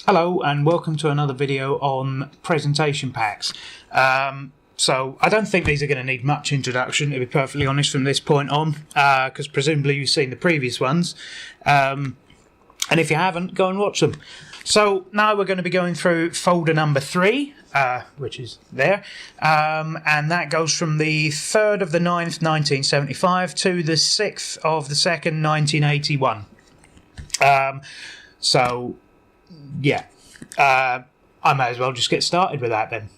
Hello and welcome to another video on presentation packs. So I don't think these are going to need much introduction, to be perfectly honest, from this point on, because presumably you've seen the previous ones. And if you haven't, go and watch them. So now we're going to be going through folder number 3, which is there, and that goes from the 3rd of the 9th, 1975 to the 6th of the 2nd, 1981. So yeah, I may as well just get started with that then.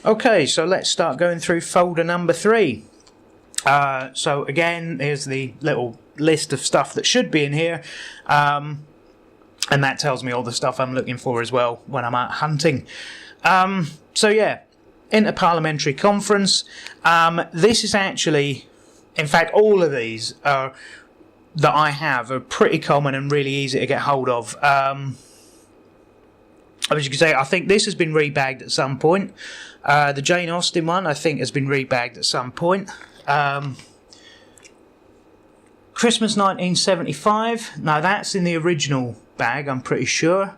Okay, so let's start going through folder number 3. So again, here's the little list of stuff that should be in here, and that tells me all the stuff I'm looking for as well when I'm out hunting. So yeah, Interparliamentary Conference. This is actually, in fact, all of these are that I have are pretty common and really easy to get hold of. As you can say, I think this has been rebagged at some point. The Jane Austen one, I think, has been rebagged at some point. Christmas 1975. Now, that's in the original bag, I'm pretty sure,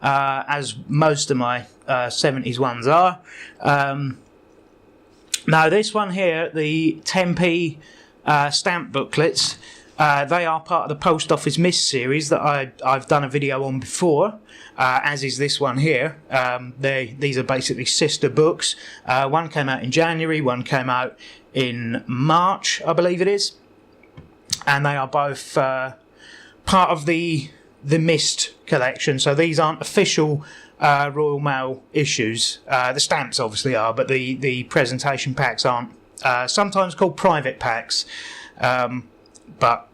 as most of my 70s ones are. Now, this one here, the 10p stamp booklets, they are part of the Post Office Miss series that I've done a video on before, as is this one here. These are basically sister books. One came out in January, one came out in March, I believe it is. And they are both part of the Mist collection. So these aren't official Royal Mail issues. The stamps obviously are, but the presentation packs aren't. Sometimes called private packs. But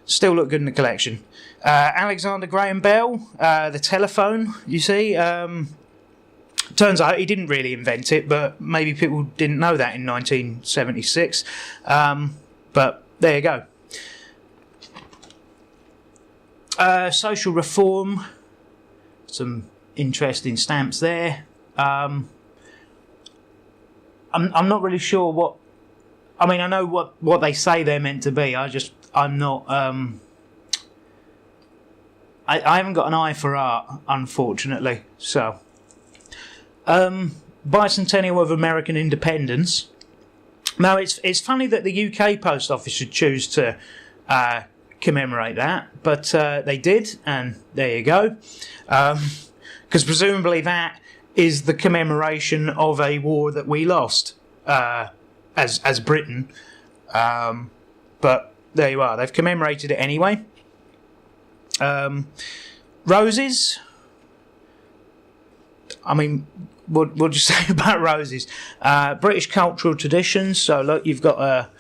still look good in the collection. Alexander Graham Bell, the telephone, you see. Turns out he didn't really invent it, but maybe people didn't know that in 1976. But there you go. Social reform, some interesting stamps there. I'm not really sure what. I mean, I know what they say they're meant to be. I'm not. I haven't got an eye for art, unfortunately. So, bicentennial of American independence. Now, it's funny that the UK Post Office should choose to commemorate that, but they did, and there you go. Because presumably that is the commemoration of a war that we lost as Britain. But there you are. They've commemorated it anyway. Roses. I mean, what do you say about roses? British cultural traditions. So look, you've got a.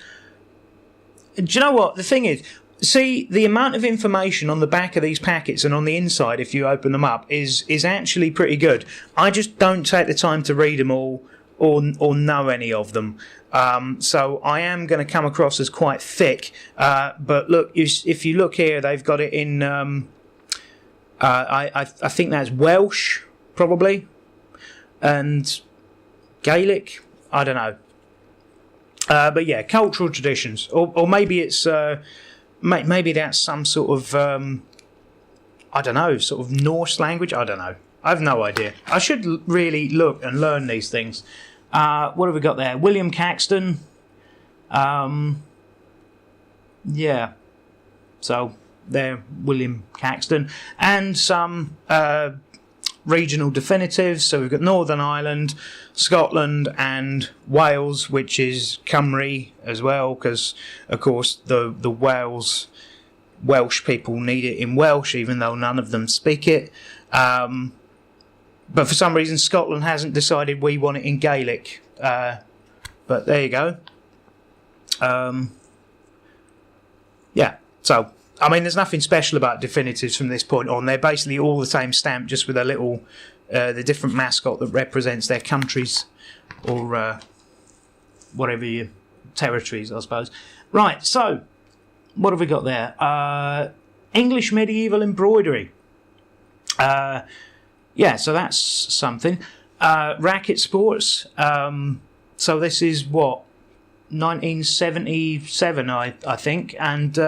Do you know what the thing is? See, the amount of information on the back of these packets and on the inside, if you open them up, is actually pretty good. I just don't take the time to read them all or know any of them. So I am going to come across as quite thick. But look, if you look here, they've got it in. I think that's Welsh, probably, and Gaelic. I don't know. But yeah, cultural traditions, or maybe it's. Maybe that's some sort of, I don't know, sort of Norse language. I don't know. I have no idea. I should really look and learn these things. What have we got there? William Caxton. Yeah. So, there, William Caxton. And some regional definitives. So we've got Northern Ireland, Scotland and Wales, which is Cymru as well, because of course the Welsh people need it in Welsh, even though none of them speak it. But for some reason Scotland hasn't decided we want it in Gaelic. But there you go. Yeah, so I mean, there's nothing special about definitives from this point on. They're basically all the same stamp, just with a little, the different mascot that represents their countries or whatever your territories, I suppose. Right, so what have we got there? English medieval embroidery. Yeah, so that's something. Racket sports. So this is what, 1977, I think, and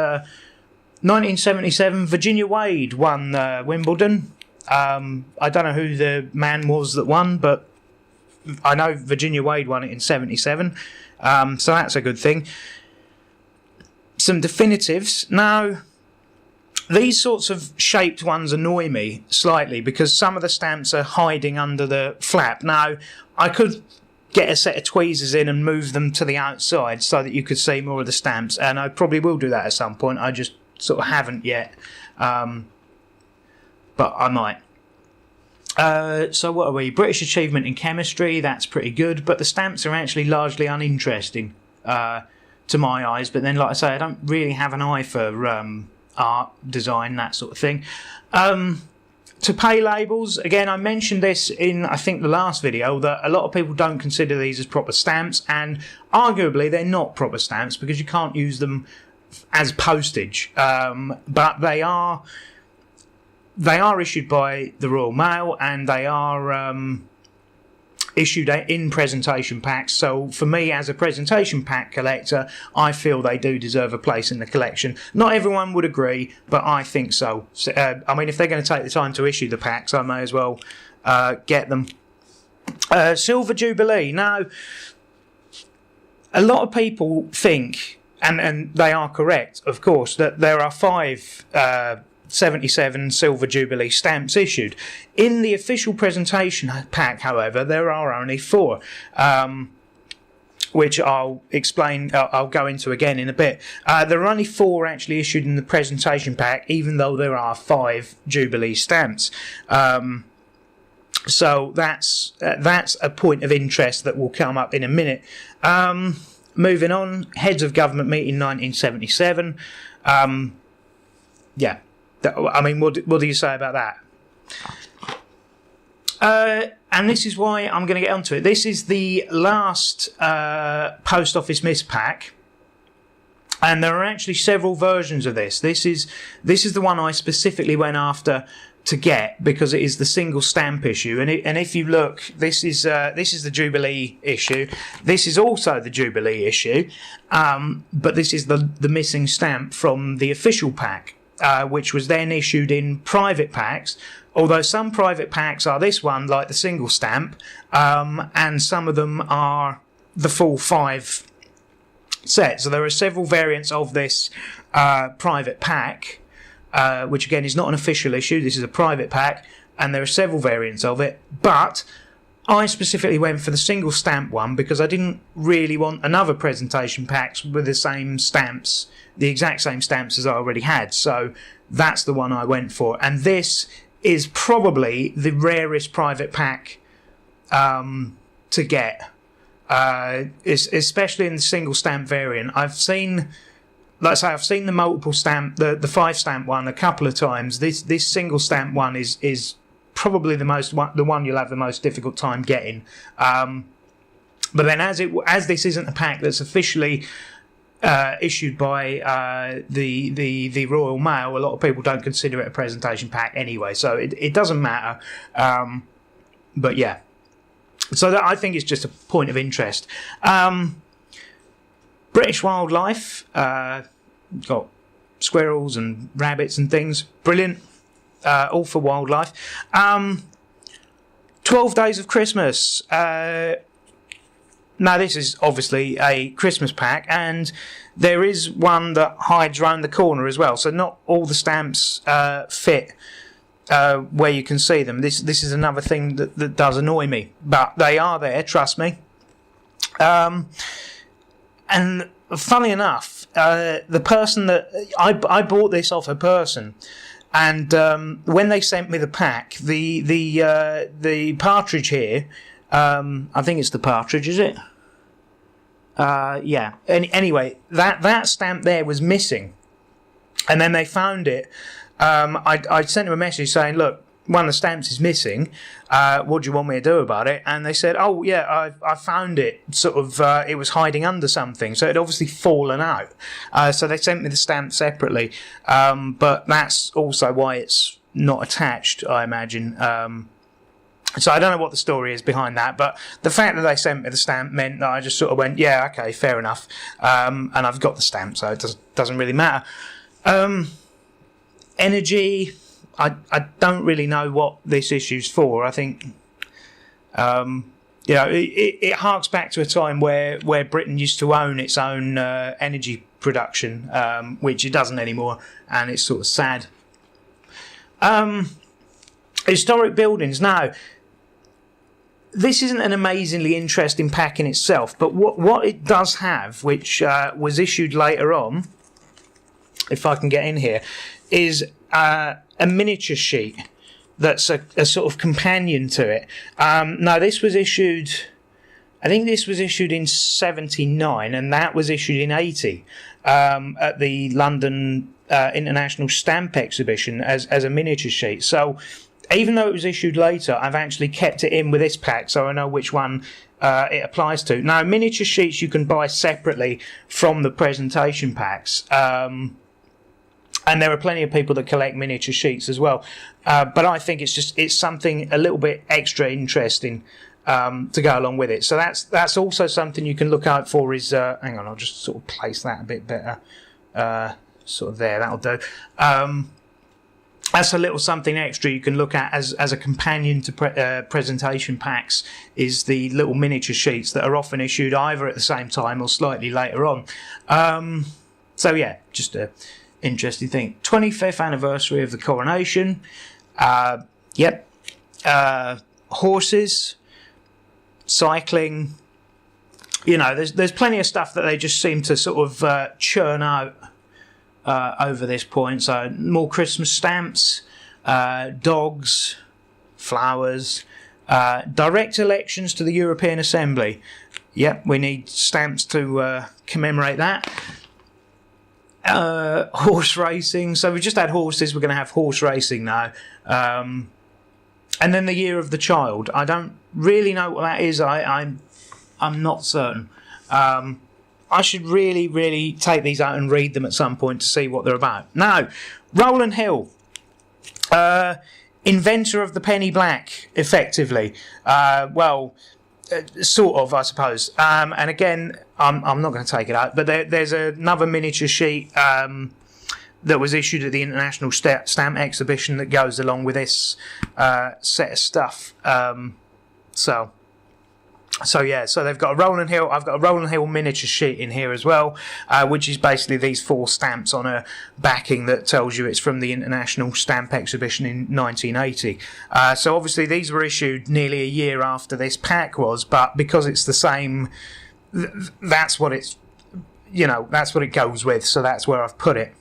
1977, Virginia Wade won Wimbledon. I don't know who the man was that won, but I know Virginia Wade won it in 77. So that's a good thing. Some definitives. Now, these sorts of shaped ones annoy me slightly because some of the stamps are hiding under the flap. Now, I could get a set of tweezers in and move them to the outside so that you could see more of the stamps, and I probably will do that at some point. I just sort of haven't yet, but I might. So what are we? British achievement in chemistry, that's pretty good, but the stamps are actually largely uninteresting to my eyes. But then, like I say, I don't really have an eye for art, design, that sort of thing. To pay labels, again, I mentioned this in, I think, the last video, that a lot of people don't consider these as proper stamps, and arguably they're not proper stamps because you can't use them as postage, but they are issued by the Royal Mail, and they are issued in presentation packs. So for me, as a presentation pack collector, I feel they do deserve a place in the collection. Not everyone would agree, but I think so. I mean, if they're going to take the time to issue the packs, I may as well get them. Silver Jubilee. Now, a lot of people think, and they are correct, of course, that there are 5 77 Silver Jubilee stamps issued. In the official presentation pack, however, there are only 4, which I'll explain, I'll go into again in a bit. There are only 4 actually issued in the presentation pack, even though there are 5 Jubilee stamps. So that's a point of interest that will come up in a minute. Moving on, Heads of Government meeting 1977. Yeah. I mean, what do you say about that? And this is why I'm going to get onto it. This is the last Post Office Miss pack, and there are actually several versions of this. This is the one I specifically went after to get because it is the single stamp issue. And if you look, this is the Jubilee issue. This is also the Jubilee issue, but this is the missing stamp from the official pack. Which was then issued in private packs, although some private packs are this one, like the single stamp, and some of them are the full 5 set. So there are several variants of this private pack, which again is not an official issue. This is a private pack, and there are several variants of it, but I specifically went for the single stamp one because I didn't really want another presentation packs with the same stamps, the exact same stamps as I already had. So that's the one I went for. And this is probably the rarest private pack to get, especially in the single stamp variant. I've seen, like I say, I've seen the multiple stamp, the 5 stamp one a couple of times. This single stamp one is probably the one you'll have the most difficult time getting. But then as this isn't a pack that's officially issued by the Royal Mail, a lot of people don't consider it a presentation pack anyway, so it doesn't matter. But yeah, so that I think is just a point of interest. British wildlife, got squirrels and rabbits and things, brilliant. All for wildlife. 12 Days of Christmas. Now, this is obviously a Christmas pack, and there is one that hides around the corner as well. So not all the stamps fit where you can see them. This is another thing that does annoy me, but they are there. Trust me. And funny enough, the person that I bought this off a person. And when they sent me the pack, the partridge here, I think it's the partridge, is it? Yeah. Anyway, that stamp there was missing, and then they found it. I sent them a message saying, "Look, one of the stamps is missing. What do you want me to do about it?" And they said, "Oh yeah, I found it. Sort of, it was hiding under something, so it had obviously fallen out." So they sent me the stamp separately, but that's also why it's not attached, I imagine. So I don't know what the story is behind that, but the fact that they sent me the stamp meant that I just sort of went, "Yeah, okay, fair enough," and I've got the stamp, so it doesn't really matter. Energy, I don't really know what this issue's for. I think, it harks back to a time where Britain used to own its own energy production, which it doesn't anymore, and it's sort of sad. Historic buildings. Now, this isn't an amazingly interesting pack in itself, but what it does have, which was issued later on, if I can get in here, is a miniature sheet that's a sort of companion to it. Now, this was issued, I think this was issued in 79, and that was issued in 80 at the London International Stamp Exhibition as a miniature sheet. So even though it was issued later, I've actually kept it in with this pack so I know which one it applies to. Now, miniature sheets you can buy separately from the presentation packs. And there are plenty of people that collect miniature sheets as well. But I think it's something a little bit extra interesting to go along with it. So that's also something you can look out for is... hang on, I'll just sort of place that a bit better. Sort of there, that'll do. That's a little something extra you can look at as a companion to presentation packs, is the little miniature sheets that are often issued either at the same time or slightly later on. So yeah, just a interesting thing. 25th anniversary of the coronation. Yep. Horses, cycling. There's plenty of stuff that they just seem to sort of churn out over this point. So more Christmas stamps, dogs, flowers, direct elections to the European Assembly. Yep, we need stamps to commemorate that. Horse racing. So we just had horses. We're going to have horse racing now. And then the Year of the Child. I don't really know what that is. I'm not certain. I should really, really take these out and read them at some point to see what they're about. Now, Rowland Hill, inventor of the penny black, effectively. Sort of, I suppose. And again, I'm not going to take it out, but there's another miniature sheet that was issued at the International Stamp Exhibition that goes along with this set of stuff. So they've got a Rowland Hill. I've got a Rowland Hill miniature sheet in here as well, which is basically these 4 stamps on a backing that tells you it's from the International Stamp Exhibition in 1980. So obviously these were issued nearly a year after this pack was, but because it's the same, that's what it's, that's what it goes with. So that's where I've put it.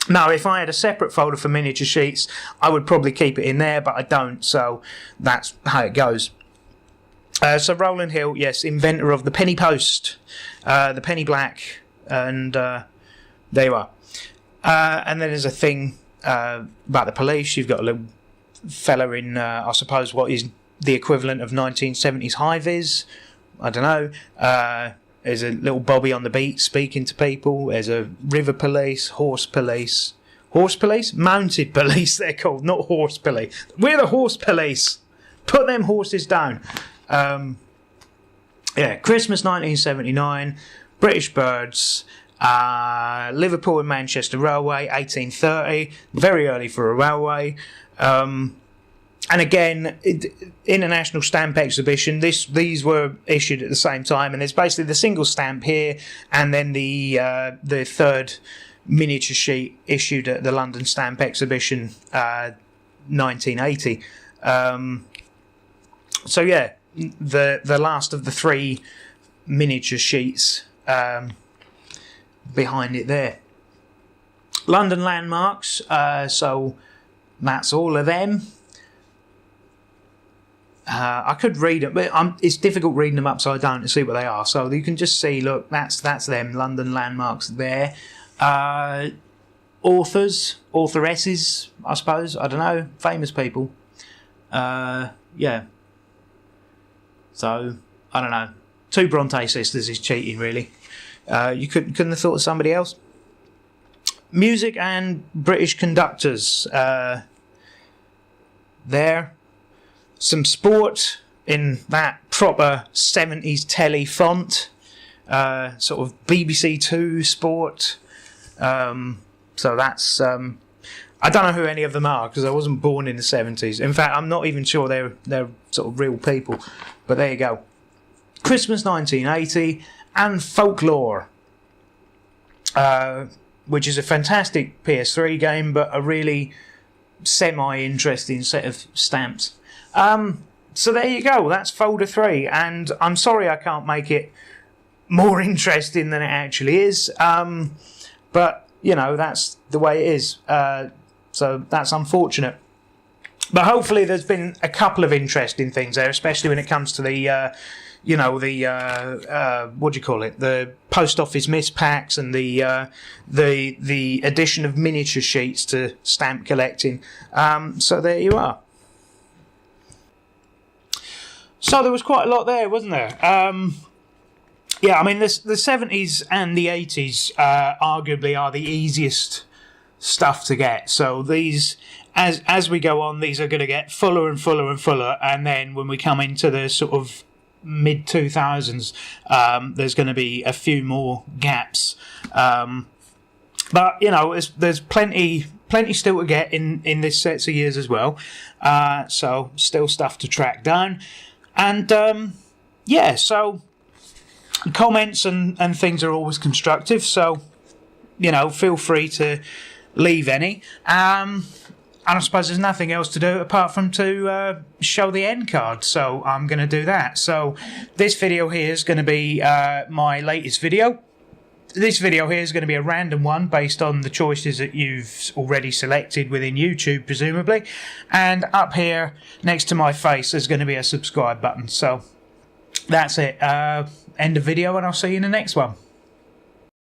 Now, if I had a separate folder for miniature sheets, I would probably keep it in there, but I don't. So that's how it goes. So Rowland Hill, yes, inventor of the penny post, the penny black, and there you are. And then there's a thing about the police. You've got a little fella in, I suppose, what is the equivalent of 1970s high-vis. I don't know. There's a little Bobby on the beat speaking to people. There's a river police, horse police. Horse police? Mounted police, they're called, not horse police. We're the horse police. Put them horses down. Christmas 1979, British Birds, Liverpool and Manchester Railway, 1830, very early for a railway. And again, International Stamp Exhibition, these were issued at the same time, and there's basically the single stamp here, and then the third miniature sheet issued at the London Stamp Exhibition, 1980. So yeah, the last of the 3 miniature sheets behind it there. London landmarks, so that's all of them. I could read them, but it's difficult reading them upside down to see what they are. So you can just see, look, that's them, London landmarks there. Authors, authoresses, I suppose, I don't know, famous people. Yeah. So, I don't know. 2 Bronte sisters is cheating, really. You couldn't have thought of somebody else. Music and British conductors. There. Some sport in that proper 70s telly font. Sort of BBC Two sport. So that's... I don't know who any of them are because I wasn't born in the 70s. In fact, I'm not even sure they're sort of real people. But there you go. Christmas 1980 and Folklore, which is a fantastic PS3 game, but a really semi-interesting set of stamps. So there you go. That's folder 3, and I'm sorry I can't make it more interesting than it actually is. But you know, that's the way it is. So that's unfortunate. But hopefully there's been a couple of interesting things there, especially when it comes to the, what do you call it? The post office miss packs and the addition of miniature sheets to stamp collecting. So there you are. So there was quite a lot there, wasn't there? Yeah, I mean, the 70s and the 80s arguably are the easiest stuff to get. So these, as we go on, these are going to get fuller and fuller and fuller, and then when we come into the sort of mid 2000s, there's going to be a few more gaps. But you know, there's plenty still to get in this sets of years as well. So still stuff to track down, and yeah, so comments and things are always constructive. So you know, feel free to leave any. And I suppose there's nothing else to do apart from to show the end card, so I'm going to do that. So this video here is going to be my latest video. This video here is going to be a random one based on the choices that you've already selected within YouTube, presumably. And up here next to my face there's going to be a subscribe button. So that's it. End of video, and I'll see you in the next one.